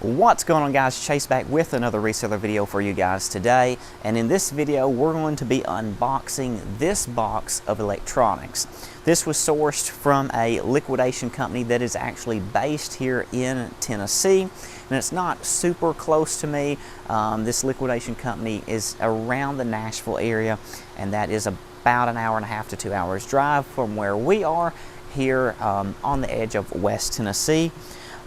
What's going on, guys? Chase back with another reseller video for you guys today, and in this video we're going to be unboxing this box of electronics. This was sourced from a liquidation company that is actually based here in Tennessee, and it's not super close to me. This liquidation company is around the Nashville area, and that is about an hour and a half to 2 hours drive from where we are here on the edge of West Tennessee.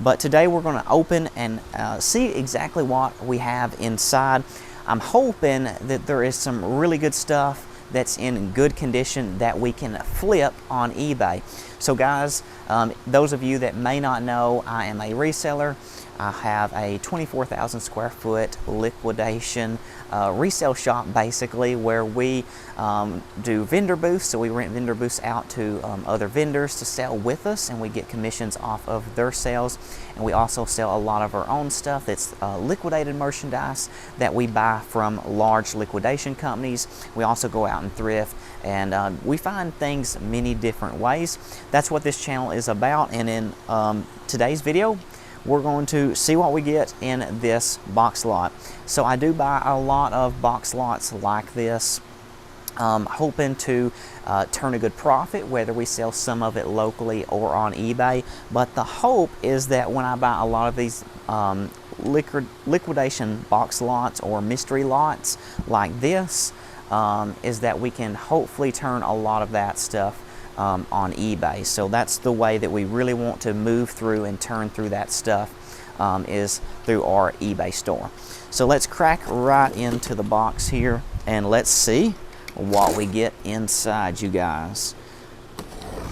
But today we're going to open and see exactly what we have inside. I'm hoping that there is some really good stuff that's in good condition that we can flip on eBay. So guys, those of you that may not know, I am a reseller. I have a 24,000 square foot liquidation resale shop, basically, where we do vendor booths. So we rent vendor booths out to other vendors to sell with us, and we get commissions off of their sales. And we also sell a lot of our own stuff that's liquidated merchandise that we buy from large liquidation companies. We also go out and thrift, and we find things many different ways. That's what this channel is about. And in today's video, we're going to see what we get in this box lot. So I do buy a lot of box lots like this, hoping to turn a good profit, whether we sell some of it locally or on eBay. But the hope is that when I buy a lot of these liquidation box lots or mystery lots like this, is that we can hopefully turn a lot of that stuff on eBay. So that's the way that we really want to move through and turn through that stuff, is through our eBay store. So let's crack right into the box here and let's see what we get inside, you guys.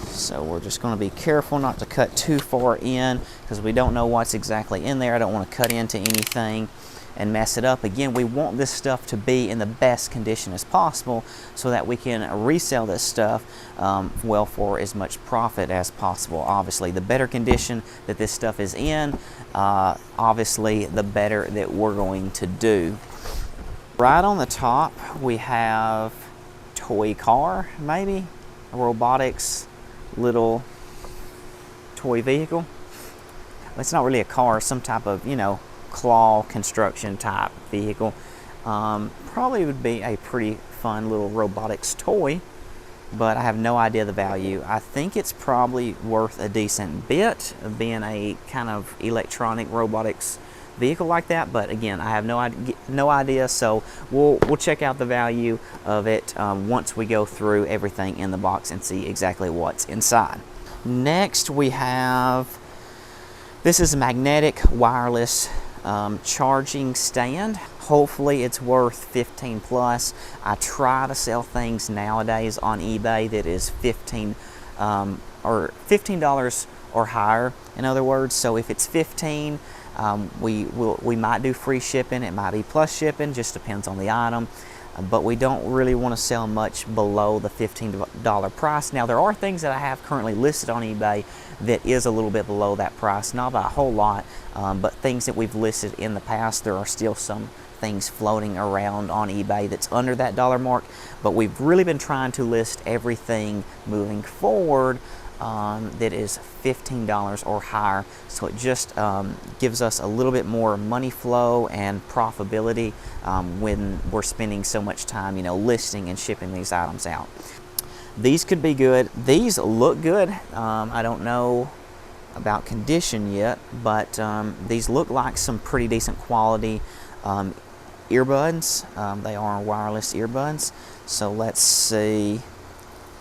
So we're just going to be careful not to cut too far in, because we don't know what's exactly in there. I don't want to cut into anything and mess it up. Again, we want this stuff to be in the best condition as possible so that we can resell this stuff well for as much profit as possible. Obviously, the better condition that this stuff is in, obviously the better that we're going to do. Right on the top we have toy car, maybe a robotics little toy vehicle. It's not really a car, some type of, you know, claw construction type vehicle. Probably would be a pretty fun little robotics toy, but I have no idea the value. I think it's probably worth a decent bit of being a kind of electronic robotics vehicle like that, but again, I have no idea. So we'll check out the value of it once we go through everything in the box and see exactly what's inside. Next we have, this is a magnetic wireless charging stand. Hopefully it's worth 15 plus. I try to sell things nowadays on eBay that is $15 or higher, in other words. So if it's 15, we might do free shipping. It might be plus shipping, just depends on the item. But we don't really want to sell much below the $15 price. Now, there are things that I have currently listed on eBay that is a little bit below that price, not by a whole lot, but things that we've listed in the past, there are still some things floating around on eBay that's under that dollar mark. But we've really been trying to list everything moving forward that is $15 or higher, so it just gives us a little bit more money flow and profitability when we're spending so much time, you know, listing and shipping these items out. These could be good. These look good. I don't know about condition yet, but these look like some pretty decent quality earbuds. They are wireless earbuds. So let's see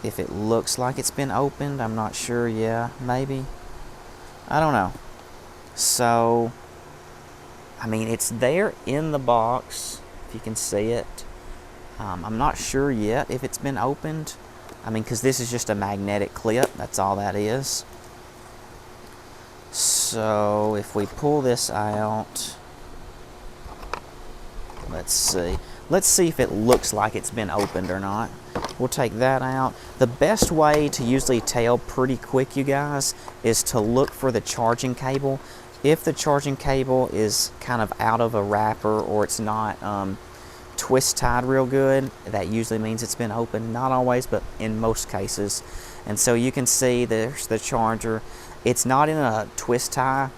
if it looks like it's been opened. I'm not sure. Yeah, maybe. I don't know. So, I mean, it's there in the box, if you can see it. I'm not sure yet if it's been opened. I mean, because this is just a magnetic clip. That's all that is. So, if we pull this out, let's see. Let's see if it looks like it's been opened or not. We'll take that out. The best way to usually tell pretty quick, you guys, is to look for the charging cable. If the charging cable is kind of out of a wrapper or it's not twist tied real good, that usually means it's been opened. Not always, but in most cases. And so you can see there's the charger. It's not in a twist tie.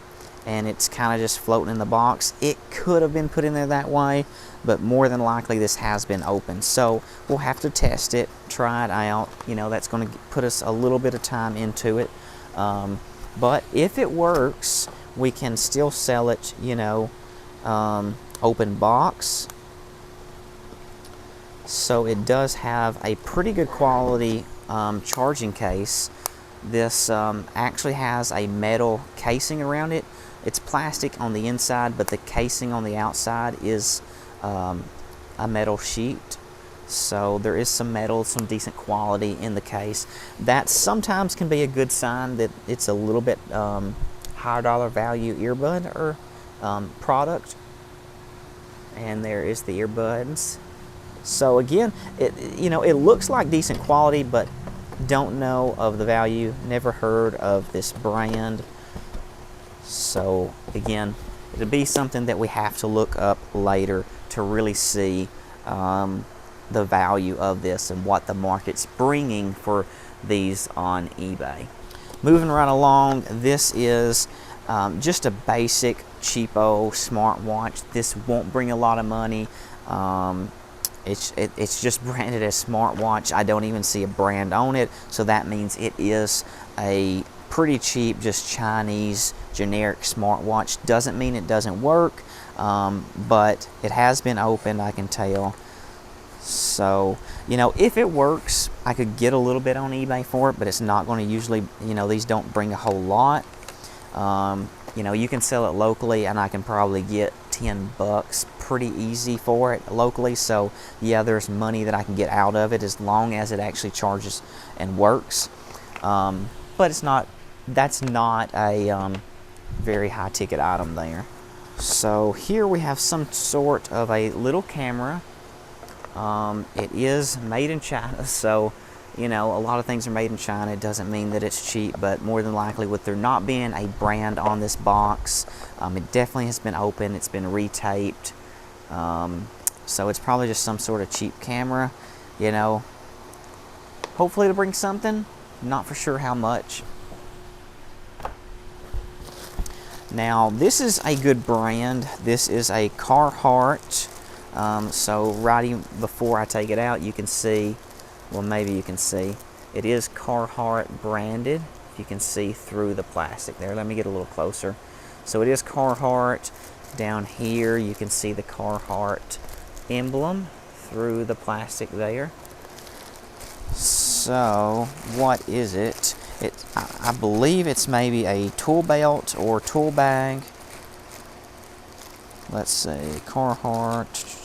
and it's kind of just floating in the box. It could have been put in there that way, but more than likely this has been opened. So we'll have to test it, try it out. You know, that's going to put us a little bit of time into it. But if it works, we can still sell it, you know, open box. So it does have a pretty good quality charging case. This actually has a metal casing around it. It's plastic on the inside, but the casing on the outside is a metal sheet. So there is some metal, some decent quality in the case. That sometimes can be a good sign that it's a little bit higher dollar value earbud or product. And there is the earbuds. So again, you know, it looks like decent quality, but don't know of the value, never heard of this brand. So again, it'll be something that we have to look up later to really see the value of this and what the market's bringing for these on eBay. Moving right along, this is just a basic cheapo smartwatch. This won't bring a lot of money. It's just branded as smartwatch. I don't even see a brand on it, so that means it is a pretty cheap, just Chinese generic smartwatch. Doesn't mean it doesn't work, but it has been opened, I can tell. So, you know, if it works, I could get a little bit on eBay for it, but it's not going to usually, you know, these don't bring a whole lot. You know, you can sell it locally, and I can probably get $10 pretty easy for it locally. So yeah, there's money that I can get out of it as long as it actually charges and works. But it's not, that's not a very high ticket item there. So here we have some sort of a little camera. It is made in China, so you know, a lot of things are made in China. It doesn't mean that it's cheap, but more than likely with there not being a brand on this box, it definitely has been opened, it's been retaped. So it's probably just some sort of cheap camera, you know. Hopefully it'll bring something, not for sure how much. Now this is a good brand. This is a Carhartt. So right before I take it out, you can see, well, maybe you can see, it is Carhartt branded. You can see through the plastic there. Let me get a little closer. So it is Carhartt. Down here you can see the Carhartt emblem through the plastic there. So what is it? I believe it's maybe a tool belt or tool bag. Let's see, Carhartt.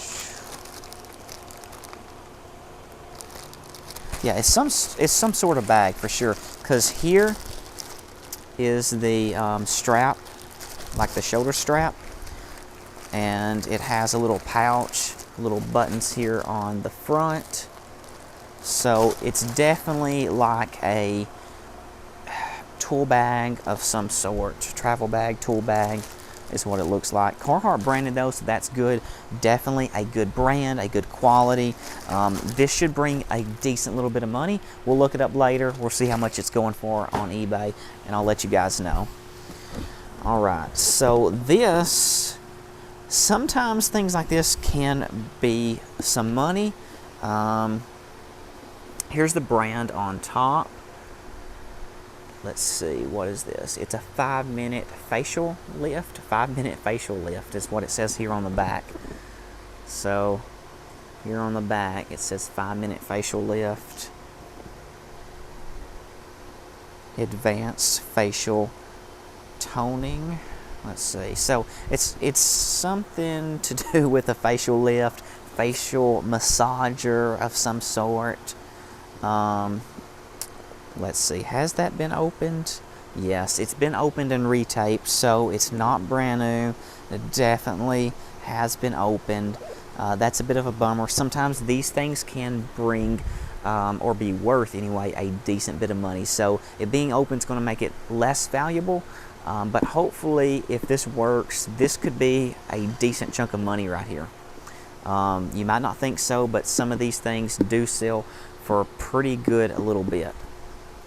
Yeah, it's some sort of bag for sure, because here is the strap, like the shoulder strap, and it has a little pouch, little buttons here on the front. So it's definitely like a tool bag of some sort, travel bag, tool bag is what it looks like. Carhartt branded though, so that's good. Definitely a good brand, a good quality. This should bring a decent little bit of money. We'll look it up later. We'll see how much it's going for on eBay, and I'll let you guys know. All right, so this, sometimes things like this can be some money. Here's the brand on top. Let's see, what is this? It's a 5-minute facial lift. 5-minute facial lift is what it says here on the back. So here on the back it says 5-minute facial lift. Advanced facial toning. Let's see. So it's something to do with a facial lift, facial massager of some sort. Let's see, has that been opened? Yes, it's been opened and retaped, so it's not brand new. It definitely has been opened. That's a bit of a bummer. Sometimes these things can bring, or be worth anyway, a decent bit of money. So it being open is going to make it less valuable, but hopefully if this works, this could be a decent chunk of money right here. You might not think so, but some of these things do sell for a pretty good a little bit.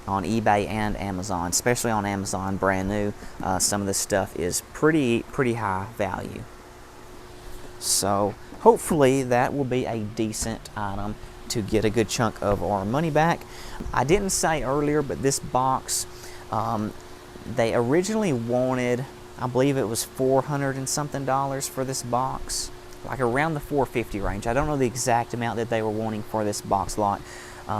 on eBay and Amazon, especially on Amazon, brand new. Some of this stuff is pretty high value. So hopefully that will be a decent item to get a good chunk of our money back. I didn't say earlier, but this box, they originally wanted, I believe it was $400 and something for this box, like around the $450 range. I don't know the exact amount that they were wanting for this box lot.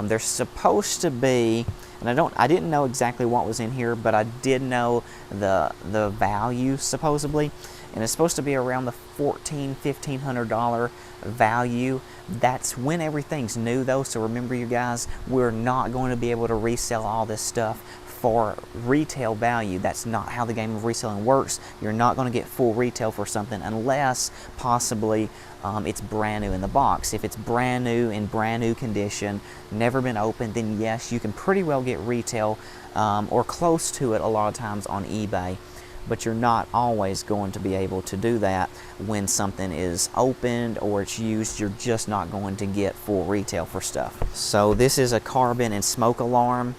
There's supposed to be, and I didn't know exactly what was in here, but I did know the value supposedly, and it's supposed to be around the $1,500 value. That's when everything's new though, so remember you guys, we're not going to be able to resell all this stuff for retail value. That's not how the game of reselling works. You're not going to get full retail for something unless possibly it's brand new in the box. If it's brand new in brand new condition, never been opened, then yes, you can pretty well get retail or close to it a lot of times on eBay. But you're not always going to be able to do that when something is opened or it's used. You're just not going to get full retail for stuff. So this is a carbon and smoke alarm.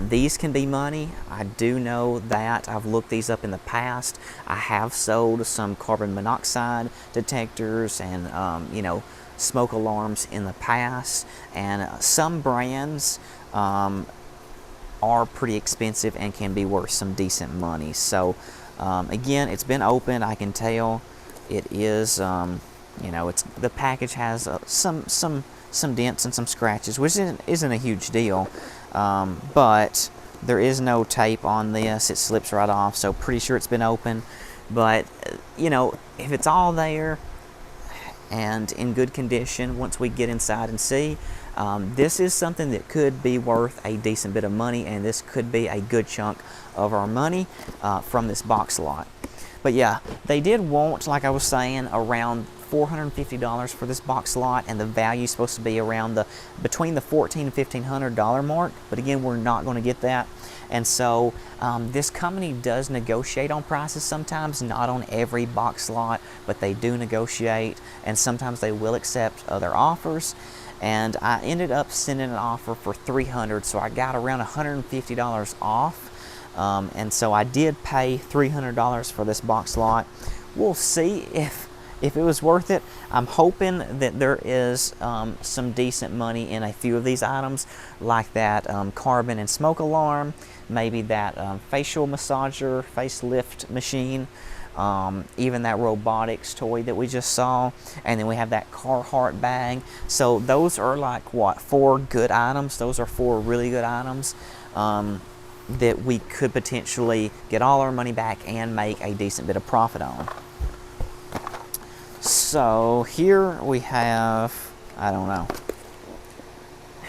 These can be money. I do know that. I've looked these up in the past. I have sold some carbon monoxide detectors and you know, smoke alarms in the past, and some brands are pretty expensive and can be worth some decent money. So again, it's been opened. I can tell it is you know, it's, the package has some dents and some scratches, which isn't a huge deal, but there is no tape on this. It slips right off, so pretty sure it's been open. But you know, if it's all there and in good condition, once we get inside and see, this is something that could be worth a decent bit of money, and this could be a good chunk of our money from this box lot. But yeah, they did want, like I was saying, around $450 for this box lot, and the value is supposed to be around between the $1,400 and $1,500 mark. But again, we're not going to get that. And so this company does negotiate on prices sometimes, not on every box lot, but they do negotiate, and sometimes they will accept other offers. And I ended up sending an offer for $300, so I got around $150 off. And so I did pay $300 for this box lot. We'll see if it was worth it. I'm hoping that there is some decent money in a few of these items, like that carbon and smoke alarm, maybe that facial massager, facelift machine, even that robotics toy that we just saw, and then we have that Carhartt bag. So those are like, what, 4 good items? Those are 4 really good items that we could potentially get all our money back and make a decent bit of profit on. So here we have, I don't know,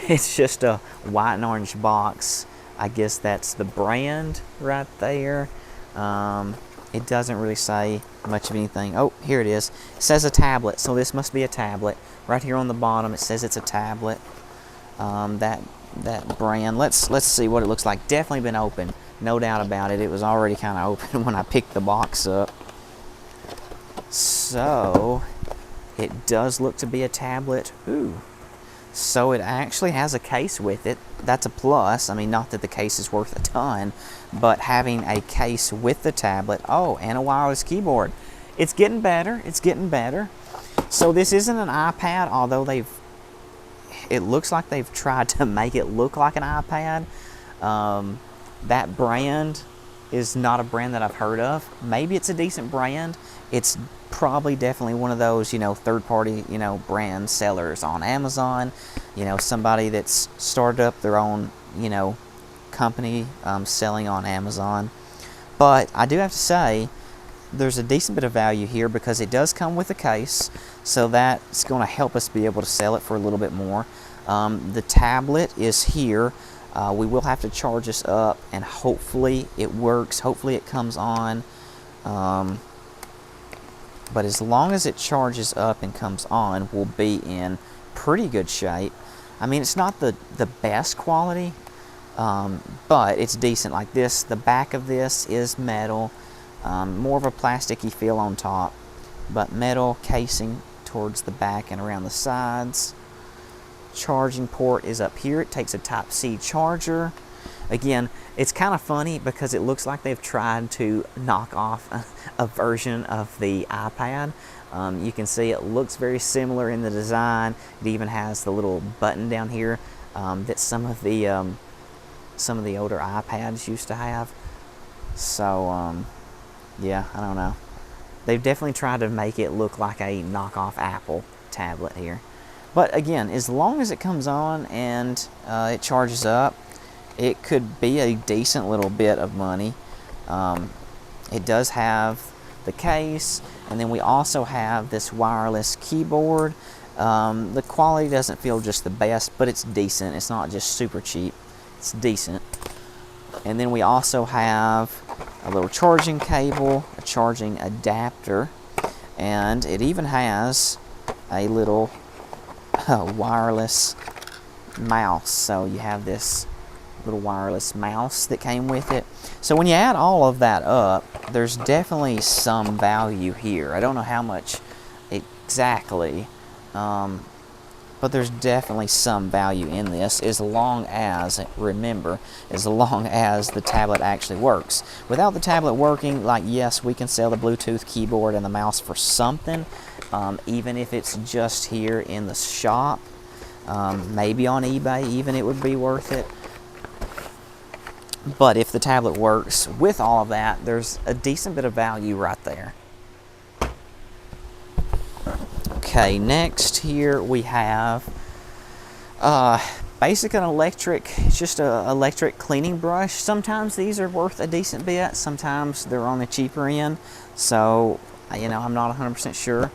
it's just a white and orange box. I guess that's the brand right there. It doesn't really say much of anything. Oh, here it is. It says a tablet, so this must be a tablet. Right here on the bottom, it says it's a tablet. That brand. Let's see what it looks like. Definitely been open, no doubt about it. It was already kind of open when I picked the box up. So it does look to be a tablet. Ooh. So it actually has a case with it. That's a plus. I mean, not that the case is worth a ton, but having a case with the tablet. Oh, and a wireless keyboard. It's getting better. It's getting better. So this isn't an iPad, although it looks like they've tried to make it look like an iPad. That brand is not a brand that I've heard of. Maybe it's a decent brand. It's probably definitely one of those, you know, third-party, you know, brand sellers on Amazon. You know, somebody that's started up their own, you know, company selling on Amazon. But I do have to say, there's a decent bit of value here because it does come with a case, so that's going to help us be able to sell it for a little bit more. The tablet is here. We will have to charge this up, and hopefully it works. Hopefully it comes on. But as long as it charges up and comes on, we'll be in pretty good shape. I mean, it's not the best quality, but it's decent. Like this, the back of this is metal, more of a plasticky feel on top, but metal casing towards the back and around the sides. Charging port is up here. It takes a Type-C charger. Again, it's kind of funny because it looks like they've tried to knock off a version of the iPad. You can see it looks very similar in the design. It even has the little button down here that some of the older iPads used to have. So yeah, I don't know. They've definitely tried to make it look like a knockoff Apple tablet here. But again, as long as it comes on and it charges up, it could be a decent little bit of money. It does have the case, and then we also have this wireless keyboard. The quality doesn't feel just the best, but it's decent. It's not just super cheap. It's decent. And then we also have a little charging cable, a charging adapter, and it even has a little wireless mouse. So you have this little wireless mouse that came with it. So when you add all of that up, there's definitely some value here. I don't know how much exactly, but there's definitely some value in this, as long as, remember, as long as the tablet actually works. Without the tablet working, like, yes, we can sell the Bluetooth keyboard and the mouse for something, even if it's just here in the shop. Maybe on eBay even it would be worth it. But if the tablet works with all of that, there's a decent bit of value right there. Okay, next here we have basic and electric. It's just an electric cleaning brush. Sometimes these are worth a decent bit. Sometimes they're on the cheaper end. So, you know, I'm not 100% sure.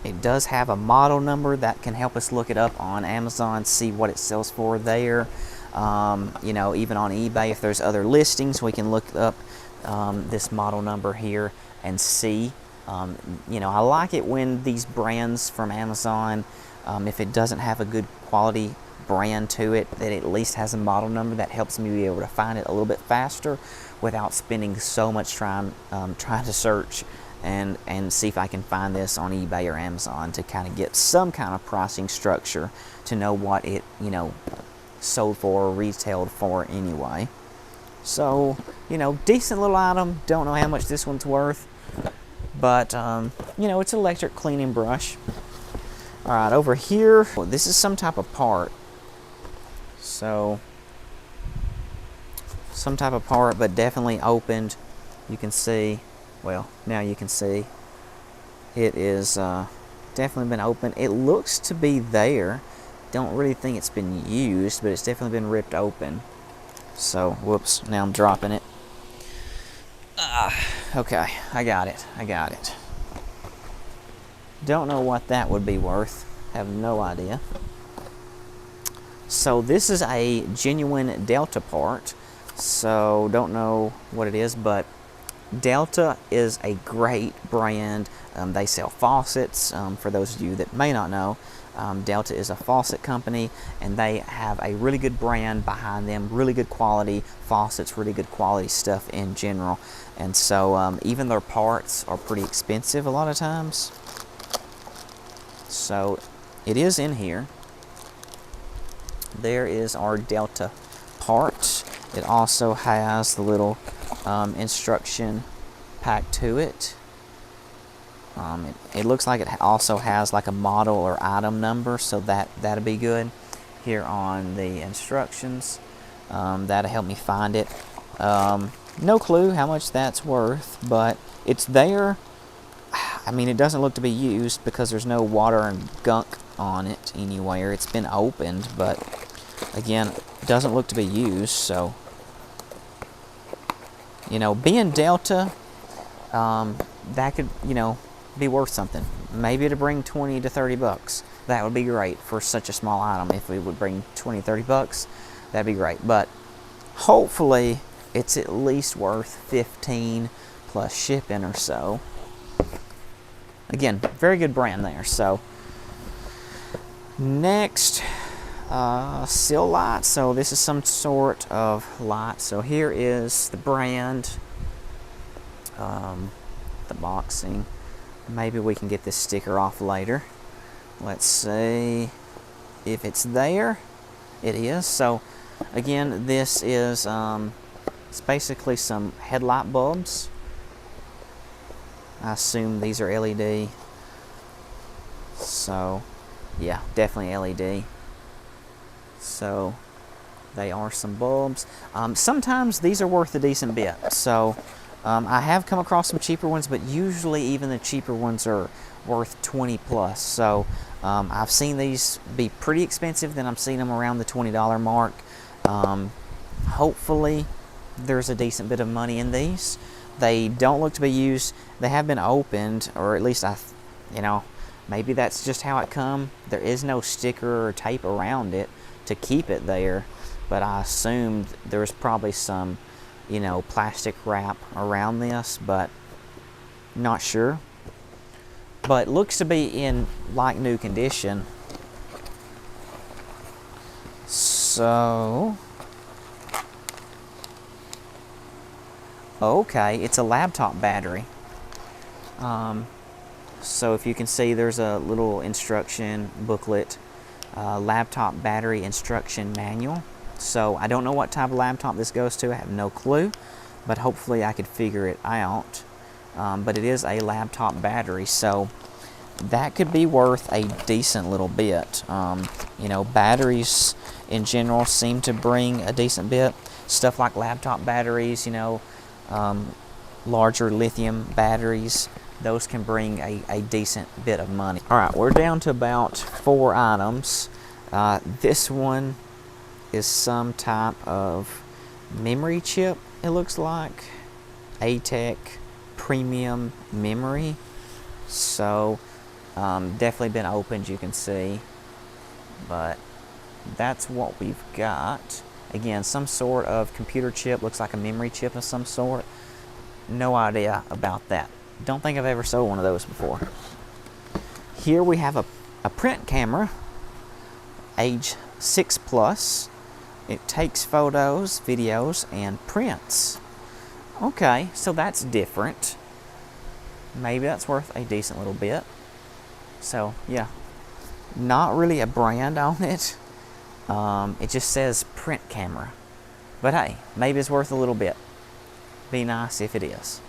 It does have a model number that can help us look it up on Amazon, see what it sells for there. You know, even on eBay, if there's other listings, we can look up this model number here and see. You know, I like it when these brands from Amazon, if it doesn't have a good quality brand to it, that it at least has a model number that helps me be able to find it a little bit faster without spending so much time trying to search and see if I can find this on eBay or Amazon to kind of get some kind of pricing structure to know what it, you know, sold for or retailed for anyway. So, you know, decent little item. Don't know how much this one's worth, but you know, it's an electric cleaning brush. All right, over here, well, this is some type of part. So, some type of part, but definitely opened. You can see, well, now you can see it is definitely been opened. It looks to be there. Don't really think it's been used, but it's definitely been ripped open. So, whoops, now I'm dropping it. Okay, I got it. Don't know what that would be worth. Have no idea. So this is a genuine Delta part. So don't know what it is, but Delta is a great brand. They sell faucets. For those of you that may not know, Delta is a faucet company, and they have a really good brand behind them, really good quality faucets, really good quality stuff in general. And so even their parts are pretty expensive a lot of times. So it is in here. There is our Delta part. It also has the little instruction pack to it. It looks like it also has like a model or item number, so that'll be good here on the instructions. That'll help me find it. No clue how much that's worth, but it's there. I mean, it doesn't look to be used because there's no water and gunk on it anywhere. It's been opened, but again, it doesn't look to be used. So, you know, being Delta, that could, you know, be worth something. Maybe to bring 20 to 30 bucks. That would be great for such a small item. If we would bring 20, 30 bucks, that'd be great. But hopefully it's at least worth 15 plus shipping or so. Again, very good brand there. So next, seal light. So this is some sort of light. So here is the brand, the boxing. Maybe we can get this sticker off later. Let's see if it's there. It is. So Again, this is it's basically some headlight bulbs. I assume these are LED. So, yeah, definitely LED. So, they are some bulbs. Sometimes these are worth a decent bit. So, I have come across some cheaper ones, but usually even the cheaper ones are worth 20 plus. So, I've seen these be pretty expensive, then I'm seeing them around the $20 mark. Hopefully, there's a decent bit of money in these. They don't look to be used. They have been opened, or at least maybe that's just how it come. There is no sticker or tape around it to keep it there, but I assumed there's probably some, plastic wrap around this, but not sure. But looks to be in like new condition. So, okay, it's a laptop battery. So if you can see, there's a little instruction booklet, laptop battery instruction manual. So I don't know what type of laptop this goes to. I have no clue, but hopefully I could figure it out. But it is a laptop battery, so that could be worth a decent little bit. Batteries in general seem to bring a decent bit. Stuff like laptop batteries, larger lithium batteries, those can bring a decent bit of money. All right, we're down to about 4 items. This one is some type of memory chip, it looks like. ATEC premium memory. So, definitely been opened, you can see. But that's what we've got. Again, some sort of computer chip, looks like a memory chip of some sort. No idea about that. Don't think I've ever sold one of those before. Here we have a print camera, age 6 plus. It takes photos, videos, and prints. Okay, so that's different. Maybe that's worth a decent little bit. So, yeah. Not really a brand on it. It just says print camera. But hey, maybe it's worth a little bit. Be nice if it is.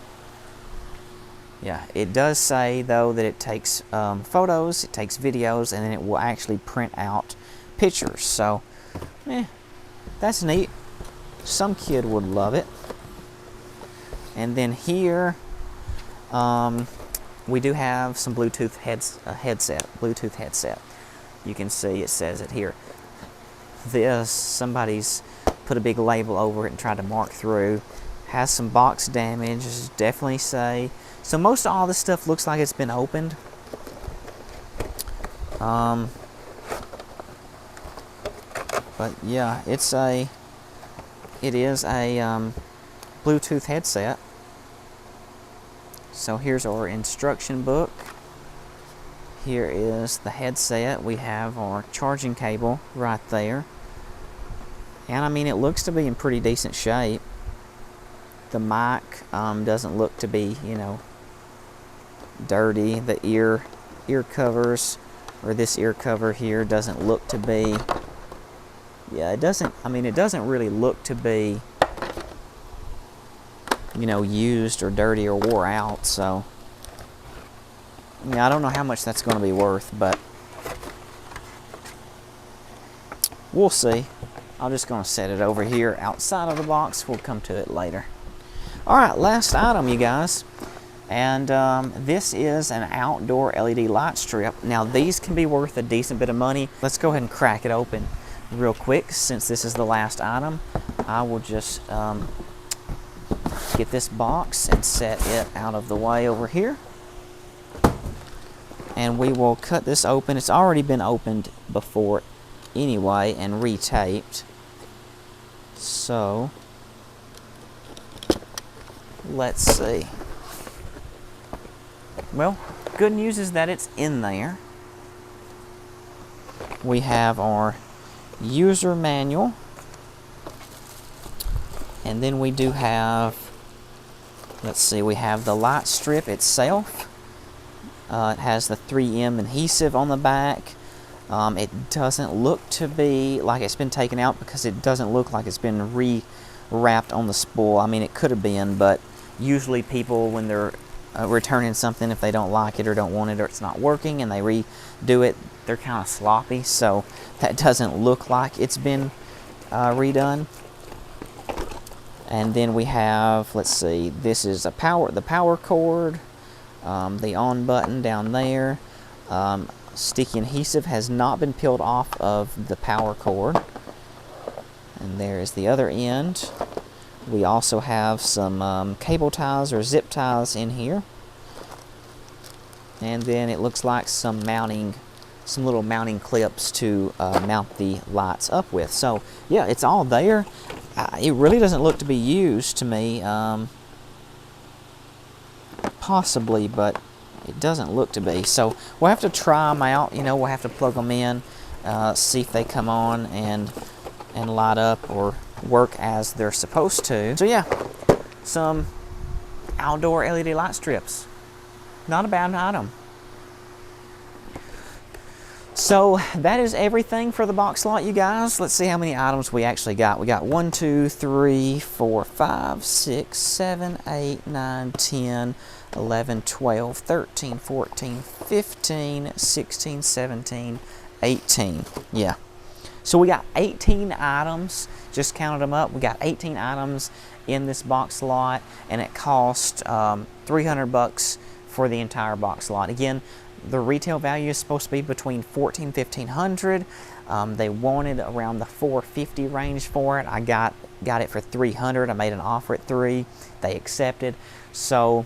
Yeah, it does say, though, that it takes photos, it takes videos, and then it will actually print out pictures. So, that's neat. Some kid would love it. And then here, we do have some Bluetooth headset. You can see it says it here. Somebody's put a big label over it and tried to mark through. Has some box damage, definitely say. So most of all this stuff looks like it's been opened. But yeah, it is a Bluetooth headset. So here's our instruction book. Here is the headset. We have our charging cable right there. And I mean, it looks to be in pretty decent shape. The mic doesn't look to be, dirty. The ear covers, or this ear cover here, doesn't look to be, it doesn't really look to be, used or dirty or wore out. So, I don't know how much that's going to be worth, but we'll see. I'm just going to set it over here outside of the box. We'll come to it later. All right, last item, you guys. And this is an outdoor LED light strip. Now, these can be worth a decent bit of money. Let's go ahead and crack it open real quick. Since this is the last item, I will just get this box and set it out of the way over here. And we will cut this open. It's already been opened before anyway and retaped. So, let's see. Well, good news is that it's in there. We have our user manual. And then we do have, we have the light strip itself. It has the 3M adhesive on the back. It doesn't look to be like it's been taken out because it doesn't look like it's been re-wrapped on the spool. I mean, it could have been, but usually people, when they're returning something, if they don't like it or don't want it or it's not working and they redo it, they're kind of sloppy. So that doesn't look like it's been redone. And then we have, let's see, this is the power cord, the on button down there. Sticky adhesive has not been peeled off of the power cord. And there is the other end. We also have some cable ties or zip ties in here. And then it looks like some little mounting clips to mount the lights up with. So yeah, it's all there. It really doesn't look to be used to me. Possibly, but it doesn't look to be. So we'll have to try them out. You know, we'll have to plug them in, see if they come on and light up or work as they're supposed to. So yeah, some outdoor LED light strips. Not a bad item. So that is everything for the box lot, you guys. Let's see how many items we actually got. We got 1, 2, 3, 4, 5, 6, 7, 8, 9, 10, 11, 12, 13, 14, 15, 16, 17, 18. Yeah. So we got 18 items. Just counted them up. We got 18 items in this box lot, and it cost $300 for the entire box lot. Again, the retail value is supposed to be between $1,400 and $1,500. They wanted around the $450 range for it. I got it for $300. I made an offer at $300. They accepted. So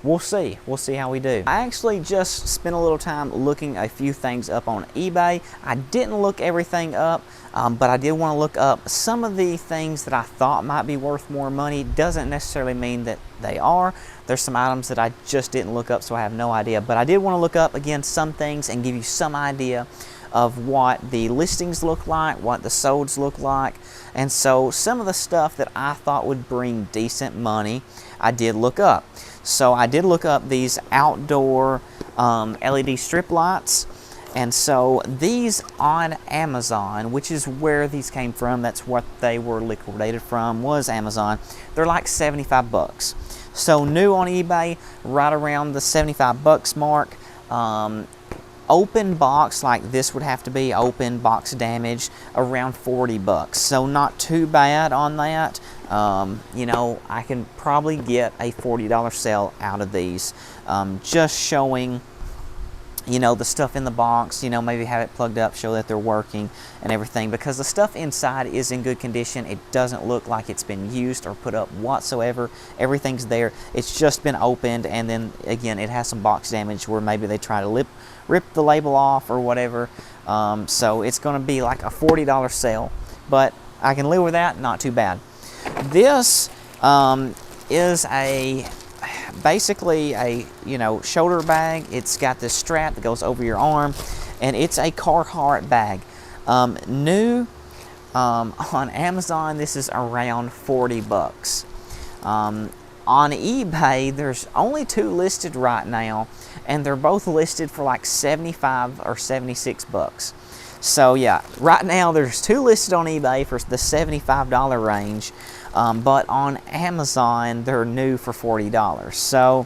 we'll see. We'll see how we do. I actually just spent a little time looking a few things up on eBay. I didn't look everything up, but I did want to look up some of the things that I thought might be worth more money. Doesn't necessarily mean that they are. There's some items that I just didn't look up, so I have no idea. But I did want to look up, again, some things and give you some idea of what the listings look like, what the solds look like. And so some of the stuff that I thought would bring decent money, I did look up. So I did look up these outdoor LED strip lights. And so these on Amazon, which is where these came from, that's what they were liquidated from, was Amazon. They're like $75. So new on eBay, right around the $75 mark. Open box, like this would have to be open box damage, around $40. So not too bad on that. You know, I can probably get a $40 sale out of these, just showing, you know, the stuff in the box, you know, maybe have it plugged up, show that they're working and everything, because the stuff inside is in good condition. It doesn't look like it's been used or put up whatsoever. Everything's there. It's just been opened, and then again, it has some box damage where maybe they try to rip the label off or whatever. So it's going to be like a $40 sale, but I can live with that. Not too bad. This is basically a, you know, shoulder bag. It's got this strap that goes over your arm, and it's a Carhartt bag. New on Amazon, this is around $40. On eBay, there's only 2 listed right now, and they're both listed for like $75 or $76. So yeah, right now there's 2 listed on eBay for the $75 range, but on Amazon they're new for $40. So,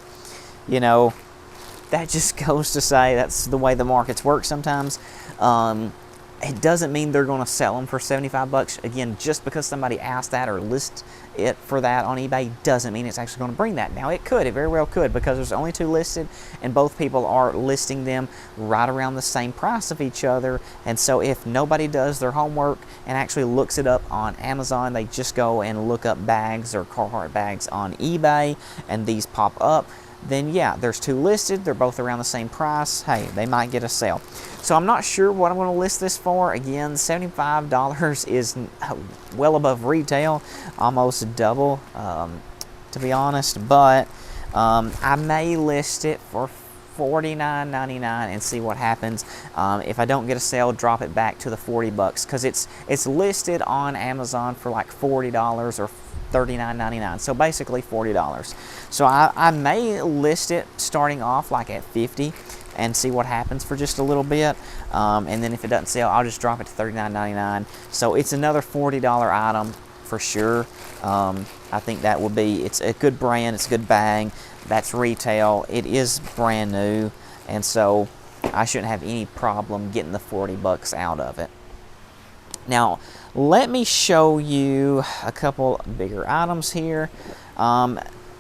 you know, that just goes to say that's the way the markets work sometimes. It doesn't mean they're going to sell them for $75. Again, just because somebody asked that or lists it for that on eBay doesn't mean it's actually going to bring that. Now, it could. It very well could, because there's only 2 listed, and both people are listing them right around the same price of each other. And so if nobody does their homework and actually looks it up on Amazon, they just go and look up bags or Carhartt bags on eBay, and these pop up, then yeah, there's 2 listed. They're both around the same price. Hey, they might get a sale. So I'm not sure what I'm going to list this for. Again, $75 is well above retail, almost double, to be honest. But I may list it for $49.99 and see what happens. If I don't get a sale, drop it back to the $40, because it's listed on Amazon for like $40 or $39.99, so basically $40. So I may list it starting off like at $50, and see what happens for just a little bit. And then if it doesn't sell, I'll just drop it to $39.99. So it's another $40 item for sure. I think that would be, it's a good brand, it's a good bag. That's retail. It is brand new, and so I shouldn't have any problem getting the 40 bucks out of it. Now, let me show you a couple bigger items here.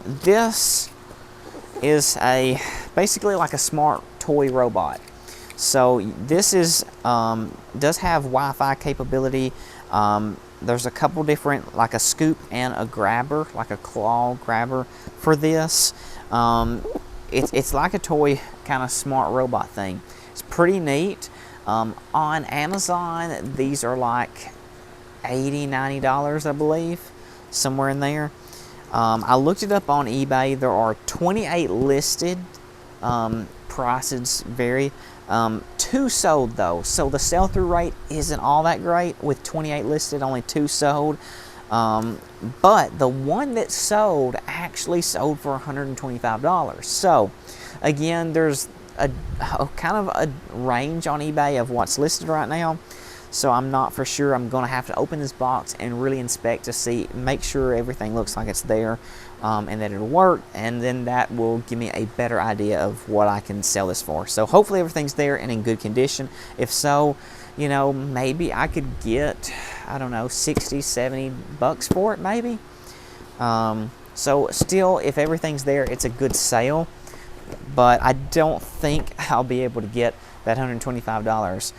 This is basically like a smart toy robot. So this is does have Wi-Fi capability. There's a couple different, like a scoop and a grabber, like a claw grabber for this. It's like a toy kind of smart robot thing. It's pretty neat. On Amazon, these are like $80, $90, I believe, somewhere in there. I looked it up on eBay. There are 28 listed. Prices vary. 2 sold though, so the sell-through rate isn't all that great. With 28 listed, only 2 sold. But the one that sold actually sold for $125. So again, there's a kind of a range on eBay of what's listed right now. So I'm not for sure. I'm going to have to open this box and really inspect to see, make sure everything looks like it's there, and that it'll work, and then that will give me a better idea of what I can sell this for. So hopefully everything's there and in good condition. If so, you know, maybe I could get, I don't know, 60, 70 bucks for it maybe. So still, if everything's there, it's a good sale, but I don't think I'll be able to get that $125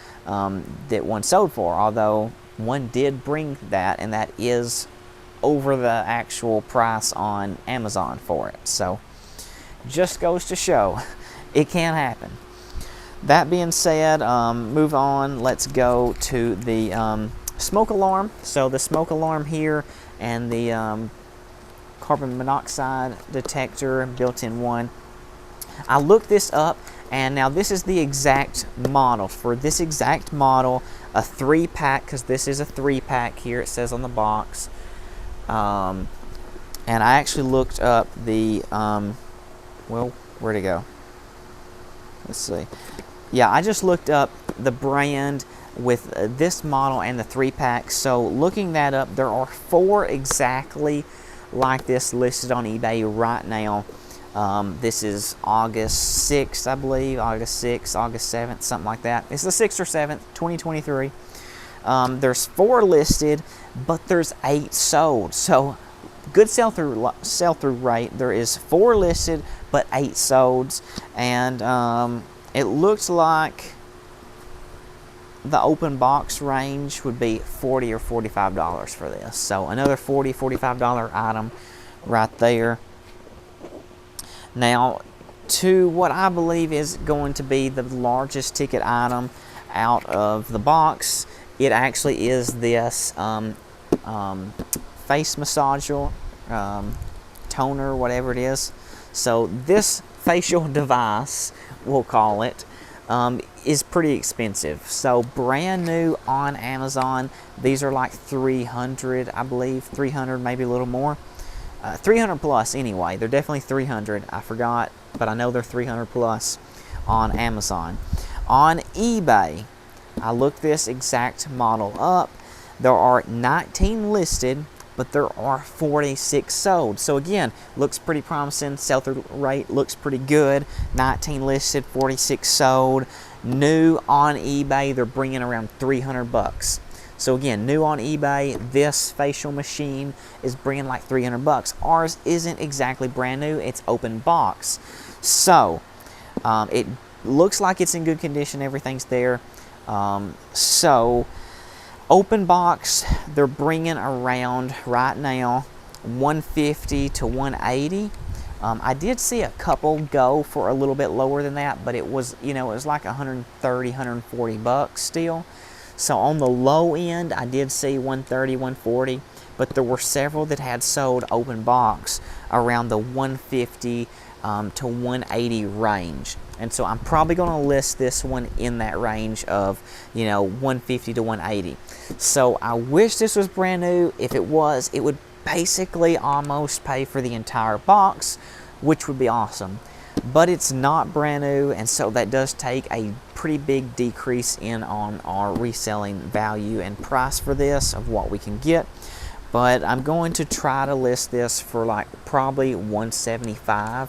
that one sold for, although one did bring that, and that is over the actual price on Amazon for it. So just goes to show it can happen. That being said, move on. Let's go to the smoke alarm. So the smoke alarm here and the carbon monoxide detector, built-in one. I looked this up, and now this is the exact model. For this exact model, a 3-pack, because this is a 3-pack here, it says on the box. And I actually looked up the, well, where'd it go? Let's see. Yeah, I just looked up the brand with this model and the 3-pack. So looking that up, there are 4 exactly like this listed on eBay right now. This is August 6th, I believe, August 6th, August 7th, something like that. It's the 6th or 7th, 2023. There's 4 listed, but there's 8 sold. So good sell-through rate. There is 4 listed, but 8 sold. And it looks like the open box range would be $40 or $45 for this. So another $40, $45 item right there. Now, to what I believe is going to be the largest ticket item out of the box, it actually is this face massager, toner, whatever it is. So this facial device, we'll call it, is pretty expensive. So brand new on Amazon, these are like $300, I believe, $300, maybe a little more. 300 plus anyway. They're definitely 300. I forgot, but I know they're 300 plus on Amazon. On eBay, I looked this exact model up. There are 19 listed, but there are 46 sold. So again, looks pretty promising. Sell-through rate looks pretty good. 19 listed, 46 sold. New on eBay, they're bringing around 300 bucks. So again, new on eBay, this facial machine is bringing like 300 bucks. Ours isn't exactly brand new, it's open box. So it looks like it's in good condition, everything's there. So open box, they're bringing around right now 150 to 180. I did see a couple go for a little bit lower than that, but it was, you know, it was like 130, 140 bucks still. So on the low end, I did see 130, 140, but there were several that had sold open box around the 150 to 180 range. And so I'm probably going to list this one in that range of, you know, 150 to 180. So I wish this was brand new. If it was, it would basically almost pay for the entire box, which would be awesome. but it's not brand new, and so that does take a pretty big decrease in on our reselling value and price for this of what we can get. But I'm going to try to list this for like probably $175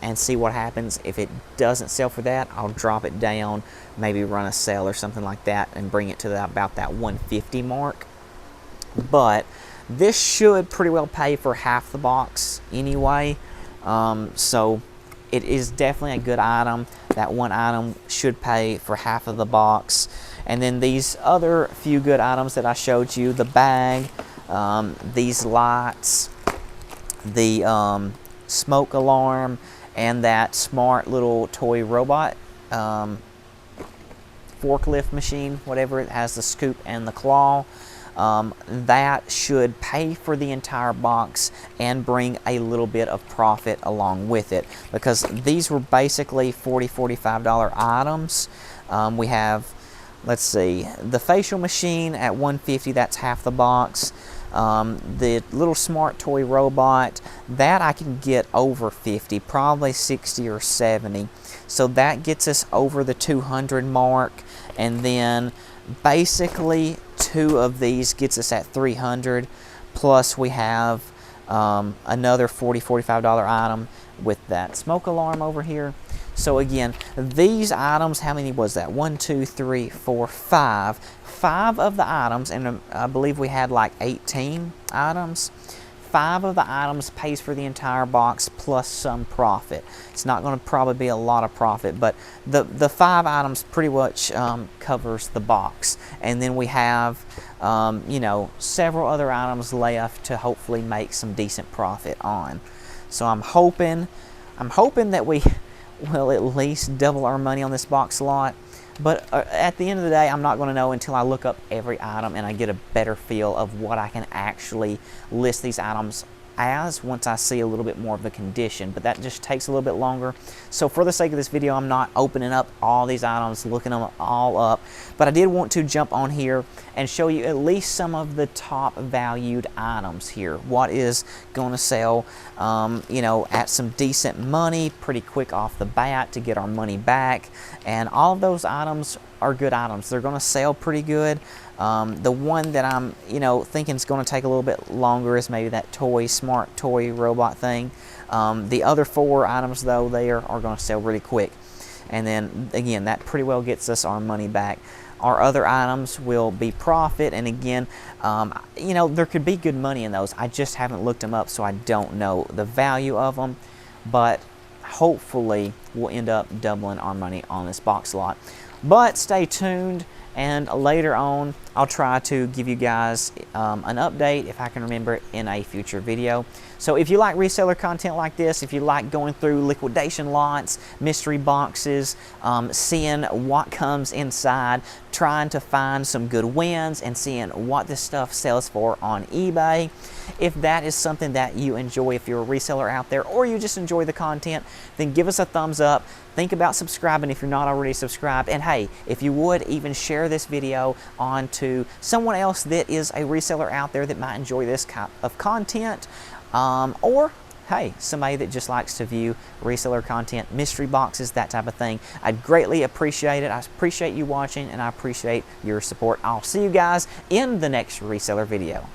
and see what happens. If it doesn't sell for that, I'll drop it down, maybe run a sale or something like that and bring it to about that $150 mark. But this should pretty well pay for half the box anyway. So it is definitely a good item. That one item should pay for half of the box. And then these other few good items that I showed you, the bag, these lights, the smoke alarm, and that smart little toy robot forklift machine, whatever, it has the scoop and the claw. That should pay for the entire box and bring a little bit of profit along with it, because these were basically $45 items. We have, let's see, the facial machine at $150, that's half the box. The little smart toy robot, that I can get over 50, probably 60 or 70. So that gets us over the 200 mark, and then basically two of these gets us at 300, plus we have another $45 item with that smoke alarm over here. So again, these items, how many was that? 1, 2, 3, 4, 5. 5 of the items, and I believe we had like 18 items. 5 of the items pays for the entire box plus some profit. It's not going to probably be a lot of profit, but the 5 items pretty much covers the box. And then we have you know, several other items left to hopefully make some decent profit on. So I'm hoping that we will at least double our money on this box lot. But at the end of the day, I'm not going to know until I look up every item and I get a better feel of what I can actually list these items as once I see a little bit more of the condition. But that just takes a little bit longer. So for the sake of this video, I'm not opening up all these items, looking them all up. But I did want to jump on here and show you at least some of the top valued items here. What is going to sell, you know, at some decent money pretty quick off the bat to get our money back. And all of those items are good items. They're going to sell pretty good. The one that I'm, you know, thinking is going to take a little bit longer is maybe that smart toy robot thing. The other 4 items, though, they are going to sell really quick. And then, again, that pretty well gets us our money back. Our other items will be profit, and again, you know, there could be good money in those. I just haven't looked them up, so I don't know the value of them. But hopefully, we'll end up doubling our money on this box lot. But stay tuned, and later on, I'll try to give you guys an update, if I can remember it, in a future video. So if you like reseller content like this, if you like going through liquidation lots, mystery boxes, seeing what comes inside, trying to find some good wins, and seeing what this stuff sells for on eBay, if that is something that you enjoy, if you're a reseller out there, or you just enjoy the content, then give us a thumbs up. Think about subscribing if you're not already subscribed. And hey, if you would, even share this video on to someone else that is a reseller out there that might enjoy this kind of content. Or, hey, somebody that just likes to view reseller content, mystery boxes, that type of thing. I'd greatly appreciate it. I appreciate you watching, and I appreciate your support. I'll see you guys in the next reseller video.